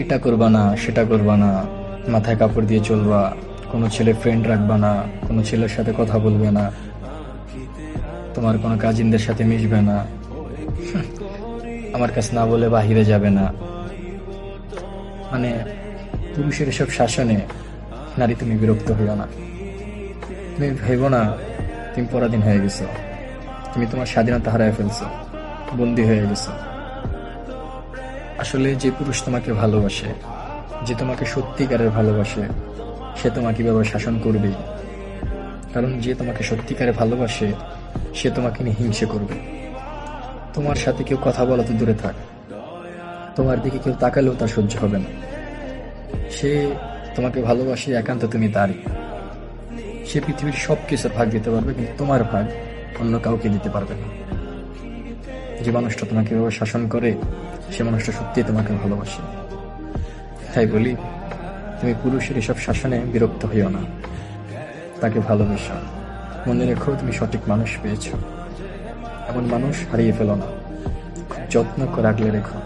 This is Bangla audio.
এটা করবা না, সেটা করবা না, মাথায় কাপড় দিয়ে চলবা, কোনো ছেলে ফ্রেন্ড রাখবা না, কোনো ছেলের সাথে কথা বলবে না, তোমার কোনো কাজিনদের সাথে মিশবে না, আমার কাছে না বলে বাহিরে যাবে না। মানে পুরুষের এসব শাসনে নারী তুমি বিরক্ত হইও না। তুমি ভেবো না তুমি পরাধীন হয়ে গেছো, তুমি তোমার স্বাধীনতা হারায় ফেলছো, বন্দী হয়ে গেছো। আসলে যে পুরুষ তোমাকে ভালোবাসে, যে তোমাকে সত্যিকারের ভালোবাসে, সে তোমাকে এভাবে শাসন করবেই। কারণ যে তোমাকে সত্যিকারে ভালোবাসে সে তোমাকে নিয়ে হিংসে করবে। তোমার সাথে কেউ কথা বলা তো দূরে থাক, তোমার দিকে কেউ তাকালেও তার সহ্য হবে না। সে তোমাকে ভালোবাসে, একান্ত তুমি তারই। সে পৃথিবীর সব কিছুর ভাগ দিতে পারবে, কিন্তু তোমার ভাগ অন্য কাউকে দিতে পারবে না। যে মানুষটা তোমাকে এভাবে শাসন করে সে মানুষটা সত্যিই তোমাকে ভালোবাসে। তাই বলি, তুমি পুরুষের এসব শাসনে বিরক্ত হইও না, তাকে ভালোবেসো। মনে রেখো তুমি সঠিক মানুষ পেয়েছো, এমন মানুষ হারিয়ে ফেলো না, খুব যত্ন করে আগলে রেখো।